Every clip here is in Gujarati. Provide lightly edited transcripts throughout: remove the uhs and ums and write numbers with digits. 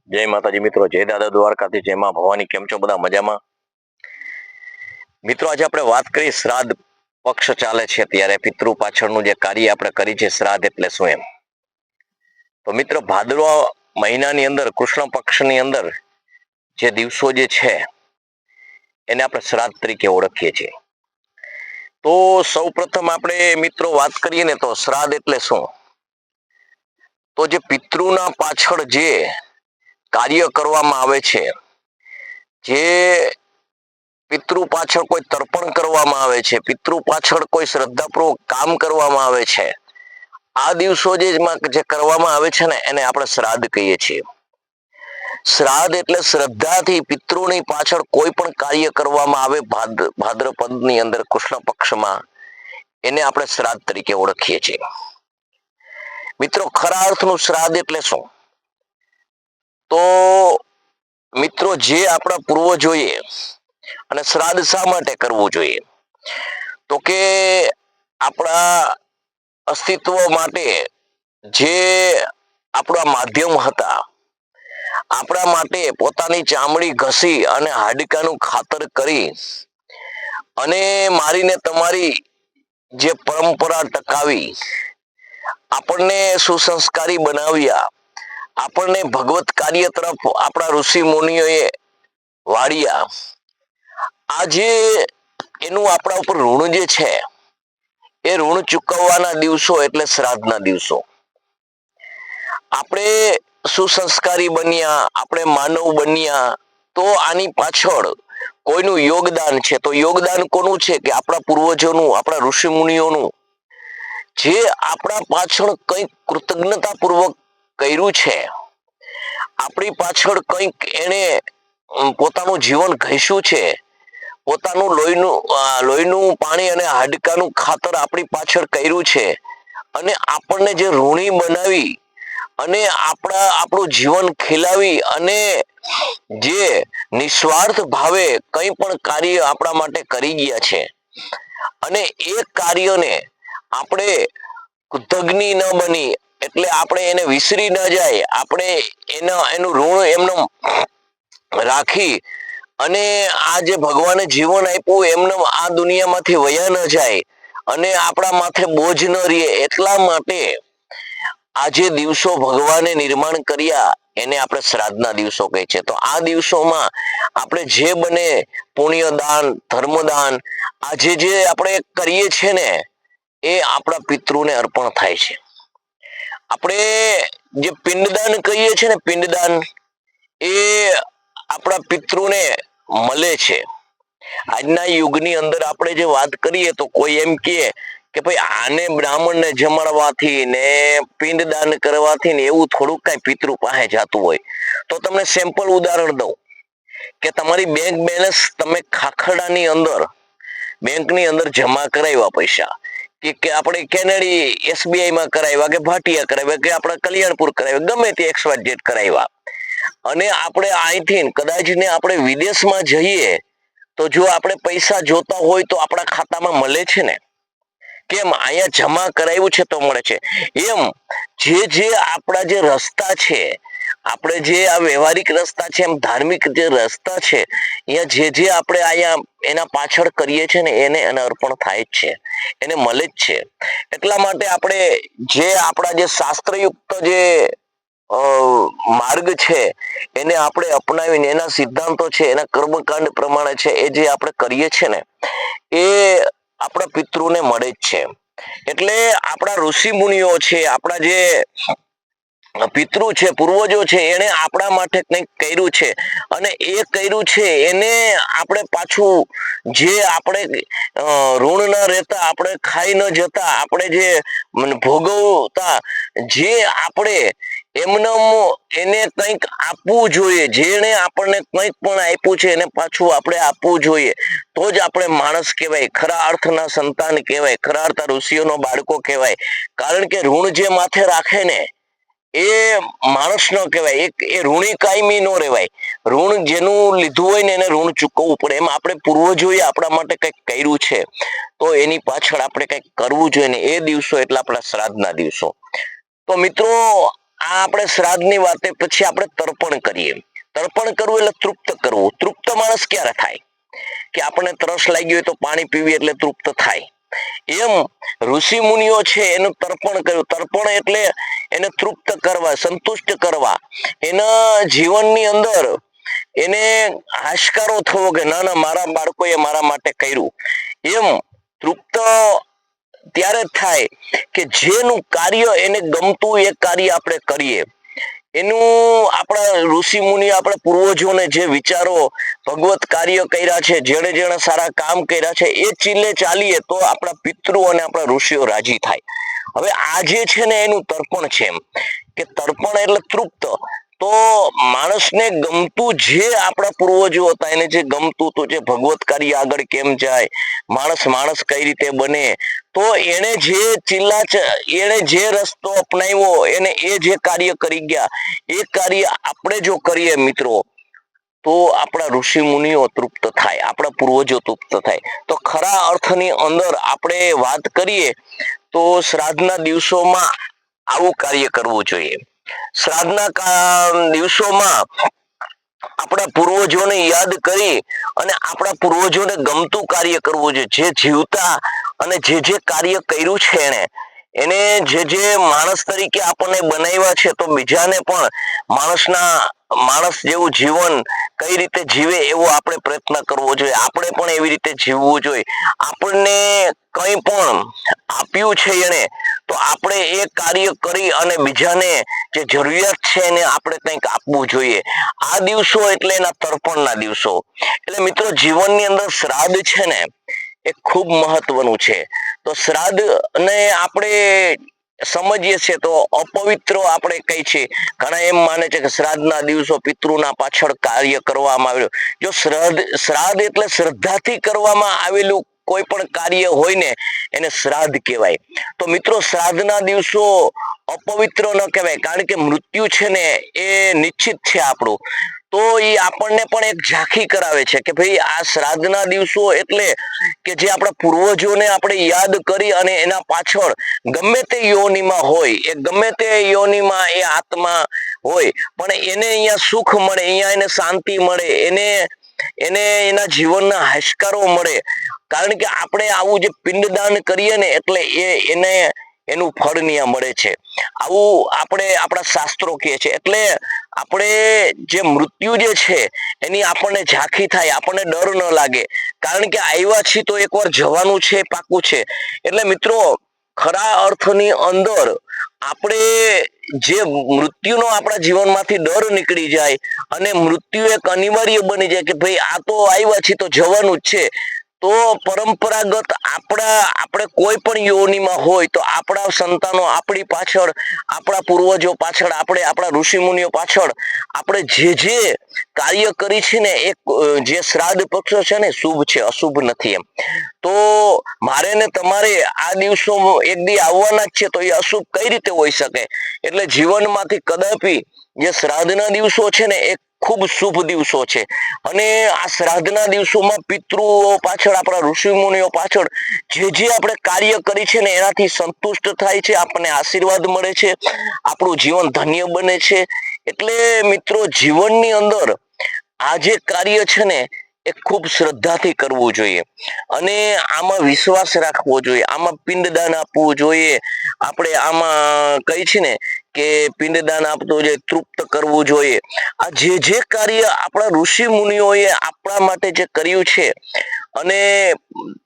जय माताजी मित्रों, जय दादा द्वारकाधीश, जय मां भवानी। केम छो बधा मजामां? મિત્રો, આજે આપણે વાત કરી શ્રાદ્ધ પક્ષ ચાલે છે ત્યારે પિતૃ પાછળનું જે કાર્ય આપણે કરી છે, શ્રાદ્ધ એટલે શું એમ. તો મિત્રો, ભાદરવા મહિનાની અંદર કૃષ્ણ પક્ષની અંદર જે દિવસો જે છે એને આપણે શ્રાદ્ધ તરીકે ઓળખીએ છીએ. તો સૌ પ્રથમ આપણે મિત્રો વાત કરીએ ને તો શ્રાદ્ધ એટલે શું? તો જે પિતૃના પાછળ જે કાર્ય કરવામાં આવે છે, જે પિતૃ પાછળ કોઈ તર્પણ કરવામાં આવે છે, પિતૃ પાછળ કોઈ શ્રદ્ધાપૂર્વક કામ કરવામાં આવે છે, આ દિવસો જે કરવામાં આવે છે ને એને આપણે શ્રાદ્ધ કહીએ છીએ. શ્રાદ્ધ એટલે શ્રદ્ધાથી પિતૃની પાછળ કોઈ પણ કાર્ય કરવામાં આવે ભાદ્રપદની અંદર કૃષ્ણ પક્ષમાં, એને આપણે શ્રાદ્ધ તરીકે ઓળખીએ છીએ. મિત્રો, ખરા અર્થનું શ્રાદ્ધ એટલે શું? તો મિત્રો, જે આપણા પૂર્વજોએ અને શ્રાદ્ધ શા માટે કરવું જોઈએ? તો કે આપણા અસ્તિત્વ માટે જે આપણા માધ્યમ હતા, આપણા માટે પોતાની ચામડી ઘસી અને હાડકાનું ખાતર કરી અને મારીને તમારી જે પરંપરા ટકાવી, આપણને સુસંસ્કારી બનાવ્યા, આપણને ભગવત કાર્ય તરફ આપણા ઋષિ મુનિઓએ વાળ્યા. આજે એનું આપણા ઉપર ઋણ જે છે એ ઋણ ચૂકવવાના દિવસો એટલે શ્રાદ્ધના દિવસો. આપણે સુસંસ્કારી બન્યા, આપણે માનવ બન્યા, તો આની પાછળ કોઈનું યોગદાન છે. તો યોગદાન કોનું છે? કે આપણા પૂર્વજોનું, આપણા ઋષિ મુનિઓનું, જે આપણા પાછળ કંઈક કૃતજ્ઞતાપૂર્વક કર્યું છે, આપણી પાછળ કંઈક એને પોતાનું જીવન ઘસ્યું છે, પોતાનું લોહીનું પાણી અને હાડકાનું ખાતર આપણી પાછળ કર્યું છે, અને આપણને જે ઋણી બનાવી અને આપણું જીવન ખીલાવી અને જે નિસ્વાર્થ ભાવે કંઈ પણ કાર્ય આપણા માટે કરી ગયા છે, અને એ કાર્યને આપણે કૃતજ્ઞ ન બની, એટલે આપણે એને વિસરી ન જાય, આપણે એનું ઋણ એમનો રાખી અને આ જે ભગવાને જીવન આપ્યું એમને આ દુનિયામાંથી વયા ન જાય અને આપણા માથે બોજ ન રહે, એટલા માટે આ જે દિવસો ભગવાને નિર્માણ કર્યા એને આપણે શ્રાદ્ધના દિવસો કહે છે. તો આ દિવસોમાં આપણે જે બને પુણ્યદાન, ધર્મદાન, આ જે આપણે કરીએ છીએ ને એ આપણા પિતૃને અર્પણ થાય છે. આપણે જે પિંડદાન કહીએ છીએ ને, પિંડદાન, એ આપણા પિતૃને મળે છે. આજના યુગની અંદર આપણે જે વાત કરીએ તો કોઈ એમ કે ભાઈ આને બ્રાહ્મણને જમાડવાથી ને પિંડદાન કરવાથી ને એવું થોડુંક કઈ પિતૃ પાસે જતું હોય. તો તમને સિમ્પલ ઉદાહરણ દઉં કે તમારી બેંક બેલેન્સ તમે ખાખરડાની અંદર, બેંકની અંદર જમા કરાવ્યા પૈસા, કે આપણે કેનેડી SBI કરાવ્યા, કે ભાટિયા કરાવ્યા, કે આપણે કલ્યાણપુર કરાવ્યા, ગમે તે XYZ કરાવ્યા, અને આપણે અહીંથી કદાચ ને આપણે વિદેશમાં જઈએ તો જો આપણે પૈસા જોતા હોય તો આપણા ખાતામાં મળે છે ને? કેમ? અહીંયા જમા કરાવ્યું છે તો મળે છે. એમ જે આપણા જે રસ્તા છે, આપણે જે આ વ્યવહારિક રસ્તા છે, એમ ધાર્મિક જે રસ્તા છે, અહીંયા જે આપણે અહીંયા એના પાછળ કરીએ છીએ ને એને અર્પણ થાય જ છે, એને મળે જ છે. એટલા માટે આપણે જે આપણા જે શાસ્ત્રયુક્ત જે માર્ગ છે એને આપણે અપનાવીને એના સિદ્ધાંતો છે, એના કર્મકાંડ પ્રમાણે છે, એ જે આપણે કરીએ છીએ ને એ આપણા પિતૃને મળે જ છે. એટલે આપણા ઋષિ મુનિઓ છે, આપણા જે પિતૃ છે, પૂર્વજો છે, એને આપણા માટે કંઈક કર્યું છે, અને એ કર્યું છે એને આપણે પાછું જે આપણે ઋણ ન રહેતા, આપણે ખાઈ ન જતા, આપણે જે ભોગવતા, જે આપણે એને કંઈક આપવું જોઈએ, જેને આપણને કંઈક પણ આપ્યું છે એને પાછું આપણે આપવું જોઈએ, તો જ આપણે માણસ કહેવાય, ખરા અર્થના સંતાન કહેવાય, ખરા અર્થ ઋષિઓનો બાળકો કહેવાય. કારણ કે ઋણ જે માથે રાખે ને એ માણસ નો કહેવાય, એ ઋણી કાયમી નો રહેવાય. ઋણ જેનું લીધું હોય ને એને ઋણ ચૂકવવું પડે. એમ આપણે પૂર્વજોએ આપણા માટે કંઈક કર્યું છે તો એની પાછળ આપણે કંઈક કરવું જોઈએ ને એ દિવસો એટલે આપણા શ્રાદ્ધના દિવસો. તો મિત્રો, આ આપણે શ્રાદ્ધની વાતે પછી આપણે તર્પણ કરીએ. તર્પણ કરવું એટલે તૃપ્ત કરવું. તૃપ્ત માણસ ક્યારે થાય? કે આપણને તરસ લાગી હોય તો પાણી પીવી એટલે તૃપ્ત થાય. એમ ઋષિ મુનિઓ છે એનું તર્પણ કર્યું. તર્પણ એટલે એને તૃપ્ત કરવા, સંતુષ્ટ કરવા, એના જીવનની અંદર એને હાશકારો થવો કે ના ના મારા બાળકોએ મારા માટે કર્યું. એમ તૃપ્ત ત્યારે થાય કે જેનું કાર્ય એને ગમતું એ કાર્ય આપણે કરીએ. એનું આપણા ઋષિ મુનિ આપણા પૂર્વજોને જે વિચારો ભગવત કાર્ય કર્યા છે, જેણે જેણે સારા કામ કર્યા છે, એ ચીલે ચાલીએ તો આપણા પિતૃ અને આપણા ઋષિઓ રાજી થાય. હવે આ જે છે ને એનું તર્પણ છે. એમ કે તર્પણ એટલે તૃપ્ત. તો માણસને ગમતું જે આપણા પૂર્વજો હતા એને જે ગમતું હતું, જે ભગવત કાર્ય આગળ કેમ જાય, માણસ કઈ રીતે બને, તો એને જે રસ્તો અપનાવ્યો એને એ જે કાર્ય કરી ગયા એ કાર્ય આપણે જો કરીએ મિત્રો તો આપણા ઋષિ મુનિઓ તૃપ્ત થાય, આપણા પૂર્વજો તૃપ્ત થાય. તો ખરા અર્થની અંદર આપણે વાત કરીએ તો શ્રાદ્ધના દિવસોમાં આવું કાર્ય કરવું જોઈએ. શ્રાદ્ધના દિવસોમાં આપણા પૂર્વજોને યાદ કરી અને આપણા પૂર્વજોને ગમતું કાર્ય કરવું જોઈએ. જે જીવતા અને જે કાર્ય કર્યું છે એને જે માણસ તરીકે આપણને બનાવ્યા છે, તો બીજાને પણ માણસ જેવું જીવન કઈ રીતે જીવે એવો આપણે પ્રયત્ન કરવો જોઈએ. આપણે પણ એવી રીતે જીવવું જોઈએ. આપણને કંઈ પણ આપ્યું છે એને, તો આપણે એ કાર્ય કરી અને બીજાને જે જરૂરિયાત છે એને આપણે કંઈક આપવું જોઈએ. આ દિવસો એટલે એના તર્પણના દિવસો. એટલે મિત્રો જીવનની અંદર શ્રાદ્ધ છે ને એ ખૂબ મહત્વનું છે. તો શ્રાદ્ધ ને આપણે સમજીએ છીએ તો અપવિત્ર આપણે કહી છીએ. ઘણા એમ માને છે કે શ્રાદ્ધના દિવસો પિતૃના પાછળ કાર્ય કરવામાં આવ્યું. જો શ્રાદ્ધ એટલે શ્રદ્ધાથી કરવામાં આવેલું કોઈ પણ કાર્ય હોય ને એને શ્રાદ્ધ કહેવાય. તો મિત્રો શ્રાદ્ધના દિવસો અપવિત્ર ન કહેવાય, કારણ કે મૃત્યુ છે ને એ નિશ્ચિત છે આપણું. તો એ આપણને પણ એક ઝાંખી કરાવે છે કે ભાઈ આ શ્રાદ્ધના દિવસો એટલે કે જે આપણા પૂર્વજોને આપણે યાદ કરી અને એના પાછળ ગમે તે યોનિમાં હોય, એ ગમે તે યોનિમાં એ આત્મા હોય, પણ એને અહીંયા સુખ મળે, અહીંયા એને શાંતિ મળે, એને એના જીવનના હાશકારો મળે. કારણ કે આપણે આવું જે પિંડદાન કરીએ ને એટલે એનું ફળ ત્યાં મળે છે. આવું આપણે આપણા શાસ્ત્રો કહે છે. એટલે આપણે જે મૃત્યુ જે છે એની આપણને ઝાંખી થાય, આપણને ડર ન લાગે, કારણ કે આવ્યા છીએ તો એકવાર જવાનું છે, પાકું છે. એટલે મિત્રો ખરા અર્થની અંદર આપણે જે મૃત્યુનો આપણા જીવનમાંથી ડર નીકળી જાય અને મૃત્યુ એક અનિવાર્ય બની જાય કે ભાઈ આ તો આવ્યા છીએ તો જવાનું જ છે. તો પરંપરાગત આપણે કોઈ પણ યોનિમાં હોય તો આપણા સંતાનો આપણી પાછળ, આપણા પૂર્વજો પાછળ, આપણે આપણા ઋષિ મુનિઓ પાછળ આપણે જે કાર્ય કરી છે ને એક જે શ્રાદ્ધ પક્ષ છે ને શુભ છે, અશુભ નથી. એમ તો મારે ને તમારે આ દિવસો એક દી આવવાના જ છે, તો એ અશુભ કઈ રીતે હોઈ શકે? એટલે જીવનમાંથી કદાપી જે શ્રાદ્ધના દિવસો છે ને એ ખૂબ શુભ દિવસો છે. અને આ શ્રાદ્ધના દિવસોમાં પિતૃઓ પાછળ, આપણા ઋષિ મુનિઓ પાછળ જે આપણે કાર્ય કરી છે ને એનાથી સંતુષ્ટ થાય છે, આપણને આશીર્વાદ મળે છે, આપણું જીવન ધન્ય બને છે. એટલે મિત્રો જીવનની અંદર આ જે કાર્ય છે ને એ ખૂબ શ્રદ્ધાથી કરવું જોઈએ અને આમાં વિશ્વાસ રાખવો જોઈએ, આમાં પિંડદાન આપવું જોઈએ. આપણે આમાં કહી છે ને કે પિંડદાન આપવું જોઈએ, તૃપ્ત કરવું જોઈએ. આ જે કાર્ય આપણા ઋષિ મુનિઓએ આપણા માટે જે કર્યું છે અને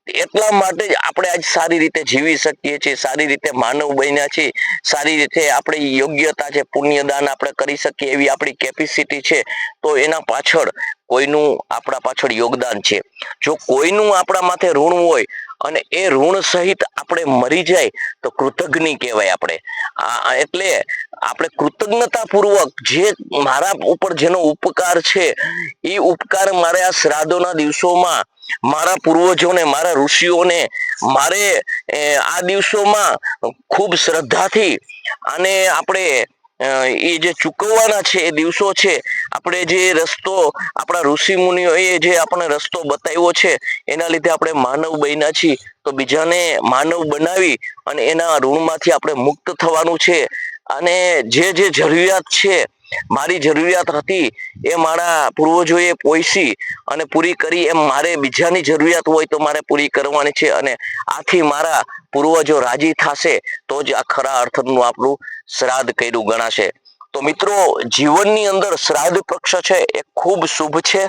એટલા માટે જ આપણે આજ સારી રીતે જીવી શકીએ છીએ, સારી રીતે માનવ બન્યા છીએ, સારી રીતે આપણી યોગ્યતા છે, પુણ્યદાન આપણે કરી શકીએ એવી આપણી કેપેસિટી છે. તો એના પાછળ કોઈનું આપણા પાછળ યોગદાન છે. જો કોઈનું આપણા માથે ઋણ હોય અને એ ઋણ સહિત આપણે મરી જાય તો કૃતજ્ઞ કહેવાય આપણે. એટલે આપણે કૃતજ્ઞતાપૂર્વક જે મારા ઉપર જેનો ઉપકાર છે એ ઉપકાર મારે આ શ્રાદ્ધોના દિવસોમાં મારા પૂર્વજોને, મારા ઋષિઓને મારે આ દિવસોમાં ખૂબ શ્રદ્ધાથી અને આપણે એ જે ચૂકવવાના છે એ દિવસો છે. આપણે જે રસ્તો આપણા ઋષિ મુનિઓએ જે આપણને રસ્તો બતાવ્યો છે એના લીધે આપણે માનવ બન્યા છીએ. તો બીજાને માનવ બનાવી અને એના ઋણમાંથી આપણે મુક્ત થવાનું છે. અને જે જરૂરિયાત છે, મારી જરૂરિયાત હતી એ મારા પૂર્વજોએ પોષી અને પૂરી કરી, એમ મારે બીજાની જરૂરિયાત હોય તો મારે પૂરી કરવાની છે. અને આથી મારા પૂર્વજો રાજી થશે તો જ આ ખરા અર્થનું આપણું શ્રાદ્ધ કર્યું ગણાશે. તો મિત્રો, જીવનની અંદર શ્રાદ્ધ પક્ષ છે એ ખૂબ શુભ છે,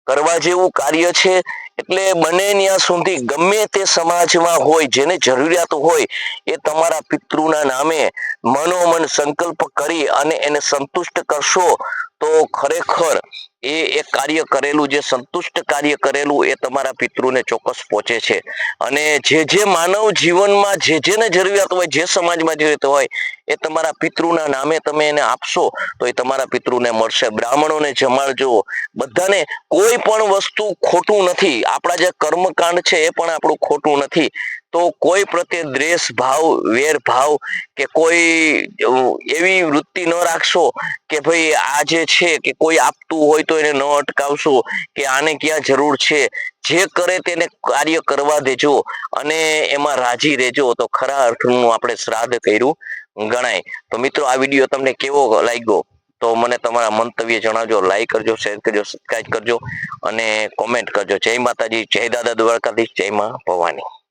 કરવા જેવું કાર્ય છે. એટલે બને ત્યાં સુધી ગમે તે સમાજમાં હોય, જેને જરૂરિયાત હોય, એ તમારા પિતૃના નામે મનોમન સંકલ્પ કરી અને એને સંતુષ્ટ કરશો તો ખરેખર એ કાર્ય કરેલું, જે સંતુષ્ટ કાર્ય કરેલું, એ તમારા પિતૃને ચોક્કસ પહોંચે છે. અને જે માનવ જીવનમાં જેને જરૂરિયાત હોય, જે સમાજમાં જરૂરિયાત હોય, એ તમારા પિતૃના નામે તમે એને આપશો તો એ તમારા પિતૃને મળશે. બ્રાહ્મણોને જમાડજો, બધાને. કોઈ પણ વસ્તુ ખોટું નથી. આપણા જે કર્મકાંડ છે એ પણ આપણું ખોટું નથી. તો કોઈ પ્રત્યે દ્વેષ ભાવ, વેર ભાવ કે કોઈ એવી વૃત્તિ ન રાખશો કે ભાઈ આ જે છે કે કોઈ આપતું હોય તો એને ન અટકાવશો કે આને ક્યાં જરૂર છે. જે કરે તેને કાર્ય કરવા દેજો અને એમાં રાજી રહેજો, તો ખરા અર્થનું આપણે શ્રાદ્ધ કર્યું ગણાય. તો મિત્રો, આ વિડીયો તમને કેવો લાગ્યો તો મને તમારા મંતવ્ય જણાવજો. લાઈક કરજો, શેર કરજો, સબસ્ક્રાઇબ કરજો અને કોમેન્ટ કરજો. જય માતાજી, જય દાદા દ્વારકાધીશ, જય માં ભવાની.